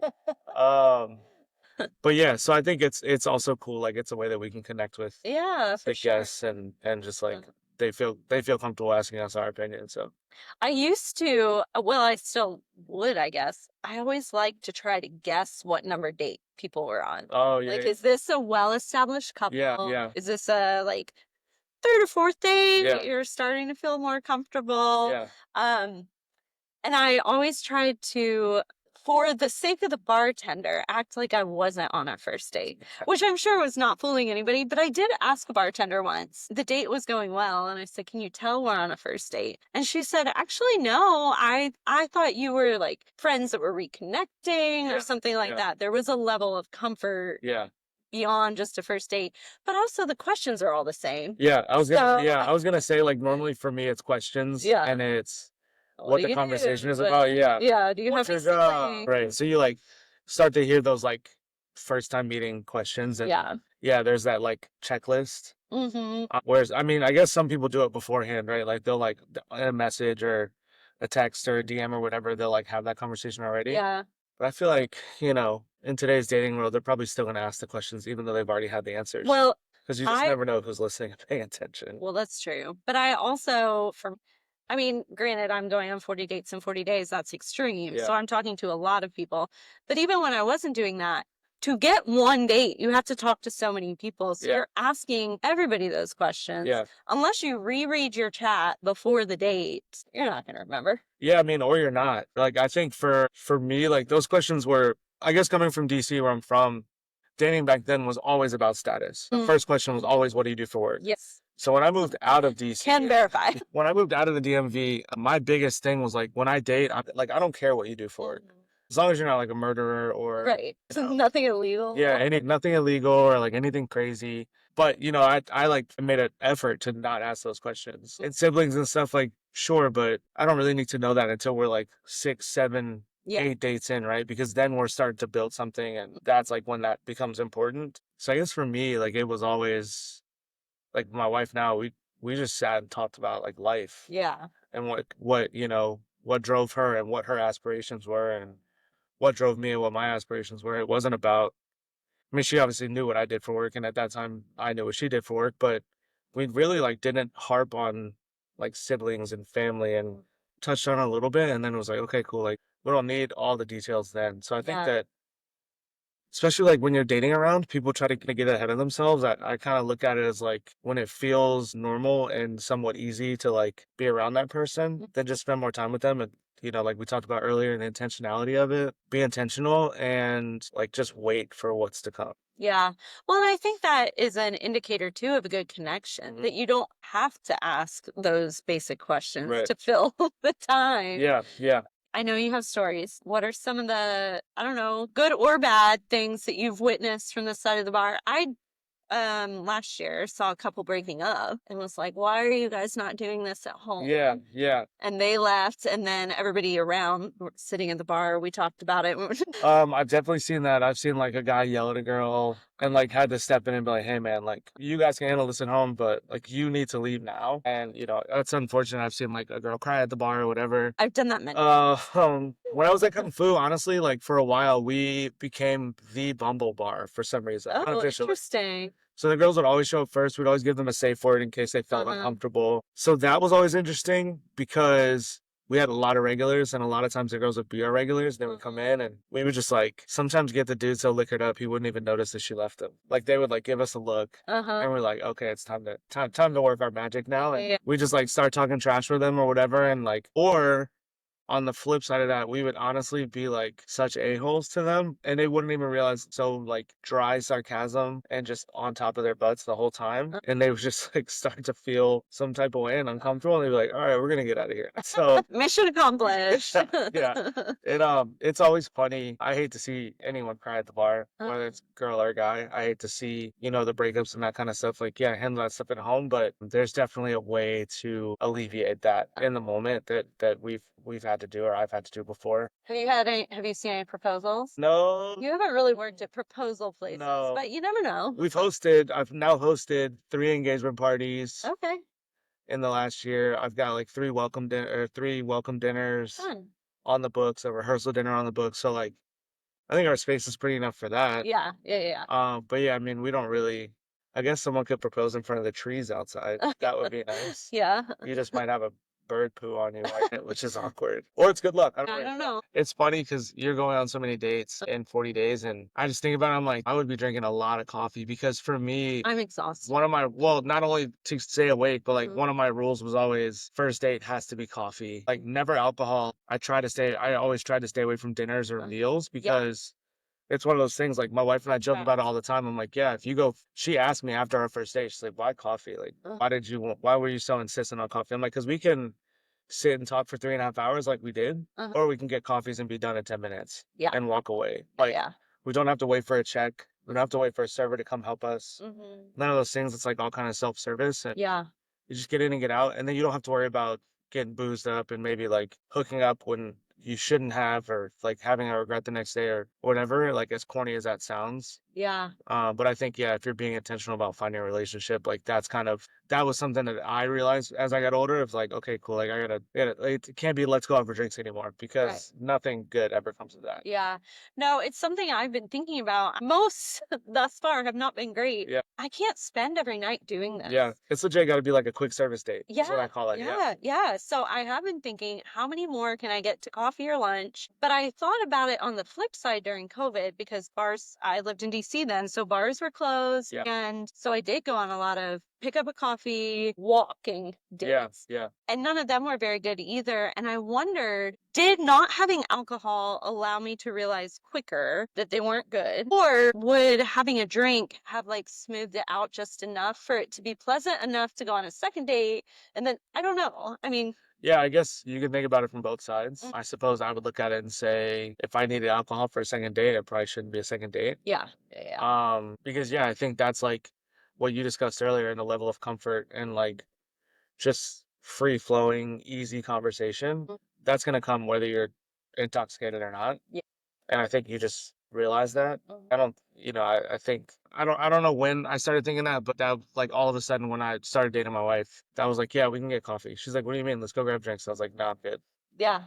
But yeah, so I think it's also cool. Like, it's a way that we can connect with the guests and just like they feel comfortable asking us our opinion. So I used to, well, I still would, I guess. I always like to try to guess what number date people were on. Oh yeah. Like, is this a well-established couple? Yeah. Is this a like third or fourth date, Yeah. you're starting to feel more comfortable. Yeah. And I always tried to, for the sake of the bartender, act like I wasn't on a first date, which I'm sure was not fooling anybody. But I did ask a bartender once. The date was going well, and I said, "Can you tell we're on a first date?" And she said, "Actually, no. I thought you were like friends that were reconnecting or something like that. There was a level of comfort beyond just a first date, but also the questions are all the same." Yeah, I was gonna, So, I was gonna say, like, normally for me it's questions and it's what what do the you conversation do? is about. Yeah. Yeah, do you What's have your a job? sibling? Right. So you like start to hear those like first time meeting questions and Yeah. yeah, there's that like checklist. Mm-hmm. Whereas I mean, I guess some people do it beforehand, right? Like they'll like a message or a text or a DM or whatever, they'll like have that conversation already. Yeah. But I feel like, in today's dating world, they're probably still gonna ask the questions even though they've already had the answers. Well, Because you just never know who's listening and paying attention. well, that's true. But I also, I mean, granted, I'm going on 40 dates in 40 days. That's extreme. So Yeah. I'm talking to a lot of people. But even when I wasn't doing that, to get one date, you have to talk to so many people. So Yeah. you're asking everybody those questions. Yeah. Unless you reread your chat before the date, you're not going to remember. Yeah, I mean, or you're not. Like, I think for me, like those questions were, I guess, coming from DC where I'm from, dating back then was always about status. The first question was always, "What do you do for work?" Yes. So when I moved out of DC, Can verify. when I moved out of the DMV, my biggest thing was like when I date, I don't care what you do for work, as long as you're not like a murderer or Right. Nothing illegal. yeah, nothing illegal or like anything crazy. But I like made an effort to not ask those questions. And siblings and stuff, like, sure, but I don't really need to know that until we're like 6, 7, Yeah. 8 dates in, right? Because then we're starting to build something and that's like when that becomes important. So I guess for me, like it was always like my wife now, we just sat and talked about like life Yeah. and what drove her and what her aspirations were and what drove me and what my aspirations were. It wasn't about, I mean, she obviously knew what I did for work, and at that time, I knew what she did for work, but we really like didn't harp on like siblings and family, and touched on it a little bit, and then it was like, okay, cool, like we don't need all the details then. So I think that, especially like when you're dating around, people try to kinda get ahead of themselves. I kind of look at it as like when it feels normal and somewhat easy to like be around that person, then just spend more time with them and like we talked about earlier, the intentionality of it, be intentional and like just wait for what's to come. Yeah. Well, and I think that is an indicator too of a good connection, that you don't have to ask those basic questions Right. to fill the time. Yeah, yeah. I know you have stories. What are some of the, I don't know, good or bad things that you've witnessed from the side of the bar? I last year saw a couple breaking up and was like, "Why are you guys not doing this at home?" Yeah, yeah. And they left, and then everybody around were sitting at the bar, we talked about it. I've definitely seen that. I've seen like a guy yell at a girl and like had to step in and be like, "Hey man, like you guys can handle this at home, but like you need to leave now." And that's unfortunate. I've seen like a girl cry at the bar or whatever. I've done that many. When I was at Kung Fu, honestly, like for a while, we became the Bumble bar for some reason. Oh, Unofficially. interesting. So the girls would always show up first. We'd always give them a safe word in case they felt uncomfortable. So that was always interesting because we had a lot of regulars, and a lot of times the girls would be our regulars. They would come in, and we would just like sometimes get the dude so liquored up he wouldn't even notice that she left him. Like they would like give us a look, and we're like, okay, it's time to work our magic now. And we just like start talking trash with them or whatever, and like or on the flip side of that, we would honestly be like such a-holes to them and they wouldn't even realize. So like dry sarcasm and just on top of their butts the whole time. And they would just like start to feel some type of way and uncomfortable. And they'd be like, all right, we're going to get out of here. So mission accomplished. yeah. It's always funny. I hate to see anyone cry at the bar, whether it's girl or guy. I hate to see, the breakups and that kind of stuff. Like, yeah, handle that stuff at home, but there's definitely a way to alleviate that in the moment that we've had to do or I've had to do before. Have you seen any proposals? No. You haven't really worked at proposal places, No. but you never know. I've now hosted 3 engagement parties. Okay. In the last year. I've got like 3 welcome dinners Fun. on the books, a rehearsal dinner on the books. So like I think our space is pretty enough for that. Yeah. But yeah, I mean, we don't really, I guess someone could propose in front of the trees outside. That would be nice. Yeah. You just might have a bird poo on you, like, which is awkward. Or it's good luck. I don't know. It's funny because you're going on so many dates in 40 days, and I just think about it, I'm like, I would be drinking a lot of coffee because for me, I'm exhausted. one of my, well, not only to stay awake, but like one of my rules was always first date has to be coffee. Like never alcohol. I always try to stay away from dinners or meals because it's one of those things, like my wife and I joke about it all the time. I'm like, yeah, if you go, she asked me after our first date, she's like, why coffee? Like, why were you so insistent on coffee? I'm like, because we can sit and talk for 3.5 hours like we did, or we can get coffees and be done in 10 minutes and walk away. Like, we don't have to wait for a check. We don't have to wait for a server to come help us. None of those things. It's like all kind of self-service. And you just get in and get out, and then you don't have to worry about getting boozed up and maybe like hooking up when you shouldn't have, or like having a regret the next day or whatever, like as corny as that sounds. But I think, yeah, if you're being intentional about finding a relationship, like that was something that I realized as I got older. It's like, okay, cool. Like it can't be let's go out for drinks anymore because nothing good ever comes of that. No, it's something I've been thinking about. Most thus far have not been great. I can't spend every night doing this. Yeah, it's legit got to be like a quick service date. That's what I call it. So I have been thinking, how many more can I get to coffee or lunch? But I thought about it on the flip side during COVID because I lived in DC then, so bars were closed. And so I did go on a lot of pick up a coffee, walking dates. And none of them were very good either. And I wondered, did not having alcohol allow me to realize quicker that they weren't good? Or would having a drink have like smoothed it out just enough for it to be pleasant enough to go on a second date? And then I don't know. I mean, yeah, I guess you could think about it from both sides. I suppose I would look at it and say, if I needed alcohol for a second date, it probably shouldn't be a second date. Because I think that's like what you discussed earlier in the level of comfort and like just free flowing, easy conversation. That's gonna come whether you're intoxicated or not. And I think you just realize that. I don't, I think I don't know when I started thinking that, but that like all of a sudden when I started dating my wife, that was like, yeah, we can get coffee. She's like, what do you mean? Let's go grab drinks. I was like, no, I'm good.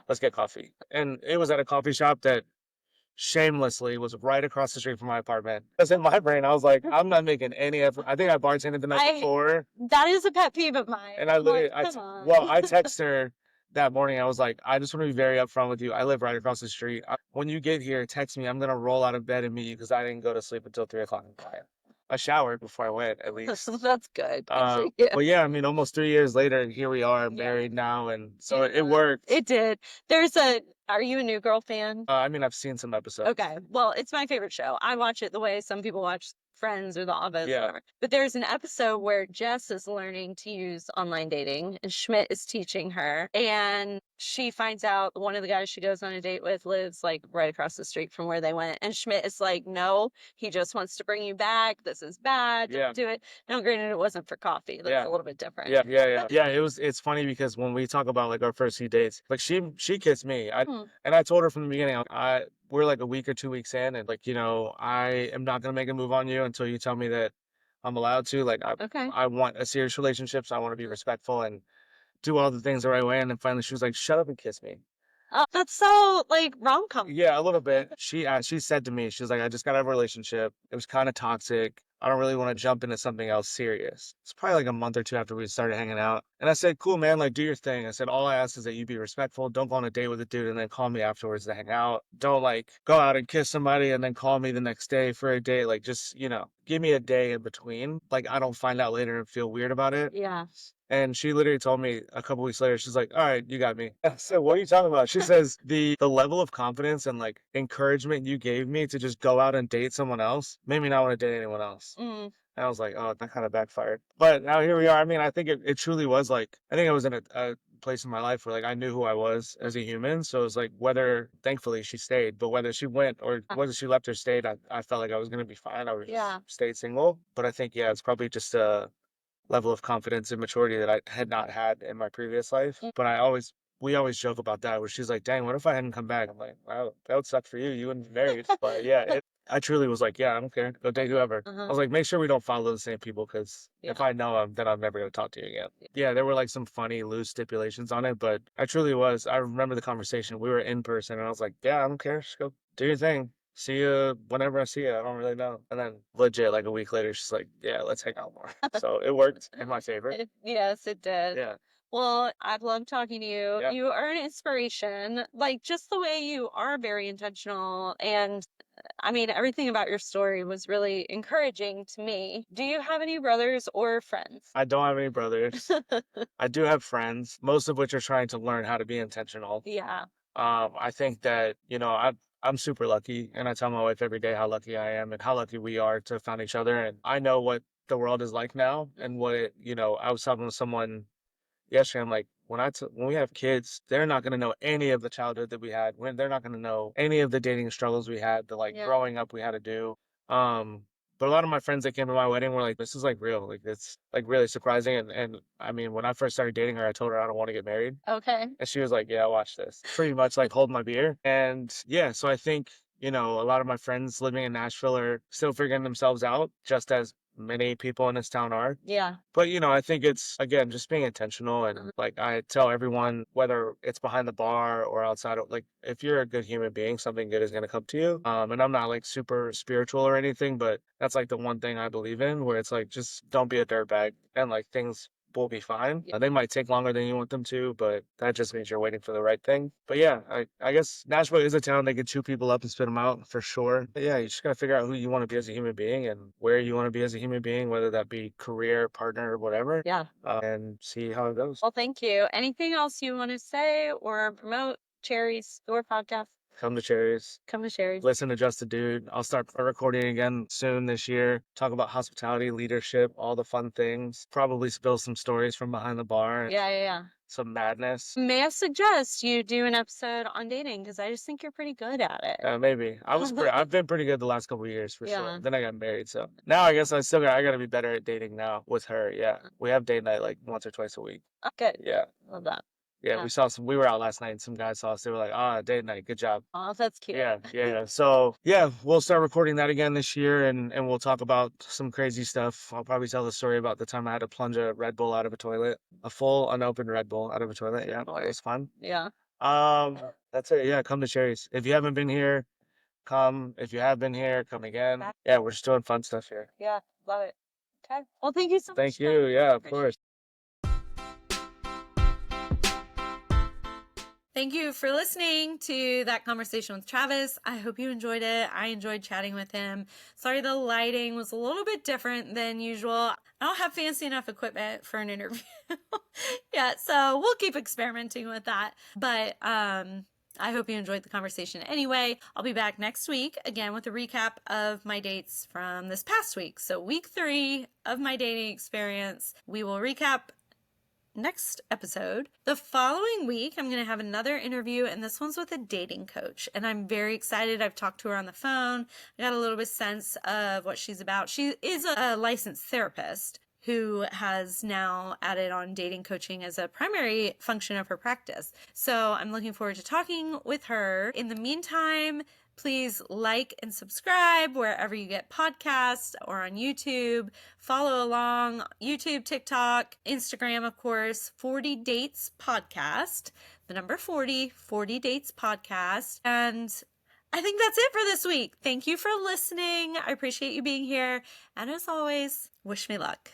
Let's get coffee. And it was at a coffee shop that shamelessly was right across the street from my apartment. Because in my brain, I was like, I'm not making any effort. I think I bartended the night before. That is a pet peeve of mine. And I literally, I text her that morning. I was like, I just want to be very upfront with you. I live right across the street. When you get here, text me. I'm going to roll out of bed and meet you because I didn't go to sleep until 3 o'clock in the morning. I showered before I went, at least. That's good. But yeah, I mean, almost 3 years later, here we are, married now, and so it worked. It did. Are you a New Girl fan? I mean, I've seen some episodes. Okay, well, it's my favorite show. I watch it the way some people watch Friends or The Office. But there's an episode where Jess is learning to use online dating, and Schmidt is teaching her, and she finds out one of the guys she goes on a date with lives like right across the street from where they went, and Schmidt is like, no, he just wants to bring you back. This is bad. Don't do it. Now, granted, it wasn't for coffee. That's a little bit different. It's funny because when we talk about like our first few dates, like she kissed me. And I told her from the beginning, we're like a week or 2 weeks in, and like, I am not gonna make a move on you until you tell me that I'm allowed to. Like, I want a serious relationship, so I want to be respectful and do all the things the right way. And then finally, she was like, "Shut up and kiss me." That's so like rom-com. Yeah, a little bit. She said to me, she was like, I just got out of a relationship. It was kind of toxic. I don't really want to jump into something else serious. It's probably like a month or two after we started hanging out. And I said, cool, man, like do your thing. I said, all I ask is that you be respectful. Don't go on a date with a dude and then call me afterwards to hang out. Don't like go out and kiss somebody and then call me the next day for a date. Like just, give me a day in between. Like I don't find out later and feel weird about it. And she literally told me a couple weeks later, she's like, all right, you got me. I said, what are you talking about? She says, the level of confidence and like encouragement you gave me to just go out and date someone else made me not want to date anyone else. And I was like, oh, that kind of backfired. But now here we are. I mean, I think it truly was like, I think I was in a place in my life where like I knew who I was as a human. So it was like thankfully she stayed, but whether she went or whether she left or stayed, I felt like I was going to be fine. I would just stayed single. But I think, it's probably just a level of confidence and maturity that I had not had in my previous life. But we always joke about that where she's like, dang, what if I hadn't come back? I'm like, wow, that would suck for you. You wouldn't be married. But I truly was like, I don't care. Go date whoever. I was like, make sure we don't follow the same people because if I know them, then I'm never going to talk to you again. Yeah, there were like some funny loose stipulations on it, but I remember the conversation. We were in person and I was like, I don't care. Just go do your thing. See you whenever I see you. I don't really know. And then legit, like a week later, she's like, let's hang out more. So it worked in my favor. Yes, it did. Yeah. Well, I've loved talking to you. Yeah. You are an inspiration, like just the way you are very intentional. And I mean, everything about your story was really encouraging to me. Do you have any brothers or friends? I don't have any brothers. I do have friends, most of which are trying to learn how to be intentional. Yeah. I think that, I'm super lucky, and I tell my wife every day how lucky I am and how lucky we are to have found each other. And I know what the world is like now and what I was talking with someone yesterday. I'm like, when we have kids, they're not gonna know any of the childhood that we had. When they're not gonna know any of the dating struggles we had, the like Yeah. growing up we had to do. But a lot of my friends that came to my wedding were like, "This is like real. Like it's like really surprising." And I mean, when I first started dating her, I told her I don't want to get married, Okay. and she was like, "Yeah, watch this." Pretty much like hold my beer. And yeah, so I think a lot of my friends living in Nashville are still figuring themselves out, just as many people in this town are. Yeah. But I think it's again just being intentional and like I tell everyone, whether it's behind the bar or outside of like if you're a good human being, something good is gonna come to you. And I'm not like super spiritual or anything, but that's like the one thing I believe in where it's like just don't be a dirtbag and like things will be fine. Yeah. They might take longer than you want them to, but that just means you're waiting for the right thing. But yeah, I guess Nashville is a town that can chew people up and spit them out for sure. But yeah, you just gotta figure out who you want to be as a human being and where you want to be as a human being, whether that be career, partner, or whatever. Yeah. And see how it goes. Well, thank you. Anything else you want to say or promote? Cherries, your podcast? Come to Cherries. Come to Cherries. Listen to Just a Dude. I'll start recording again soon this year. Talk about hospitality, leadership, all the fun things. Probably spill some stories from behind the bar. Yeah, yeah, yeah. Some madness. May I suggest you do an episode on dating because I just think you're pretty good at it. Maybe. I've been pretty good the last couple of years for Yeah. sure. Then I got married, so now I guess I gotta be better at dating now with her. Yeah. We have date night like once or twice a week. Oh, good. Yeah. Love that. Yeah, Yeah. we were out last night and some guys saw us. They were like, date night, good job. Oh, that's cute. Yeah, yeah. So yeah, we'll start recording that again this year and we'll talk about some crazy stuff. I'll probably tell the story about the time I had to plunge a Red Bull out of a toilet. A full unopened Red Bull out of a toilet. Yeah, it was fun. Yeah. That's it. Yeah, come to Cherries. If you haven't been here, come. If you have been here, come again. Yeah, we're just doing fun stuff here. Yeah. Love it. Okay. Well, thank you so much. Thank you. Yeah, of course. Thank you for listening to that conversation with Travis. I hope you enjoyed it. I enjoyed chatting with him. Sorry the lighting was a little bit different than usual. I don't have fancy enough equipment for an interview yet, so we'll keep experimenting with that. But I hope you enjoyed the conversation anyway. I'll be back next week again with a recap of my dates from this past week. So week 3 of my dating experience. We will recap next episode. The following week, I'm going to have another interview, and this one's with a dating coach. And I'm very excited. I've talked to her on the phone. I got a little bit sense of what she's about. She is a licensed therapist who has now added on dating coaching as a primary function of her practice. So I'm looking forward to talking with her. In the meantime, please like and subscribe wherever you get podcasts or on YouTube. Follow along YouTube, TikTok, Instagram, of course, 40 Dates Podcast, the number 40 Dates Podcast. And I think that's it for this week. Thank you for listening. I appreciate you being here. And as always, wish me luck.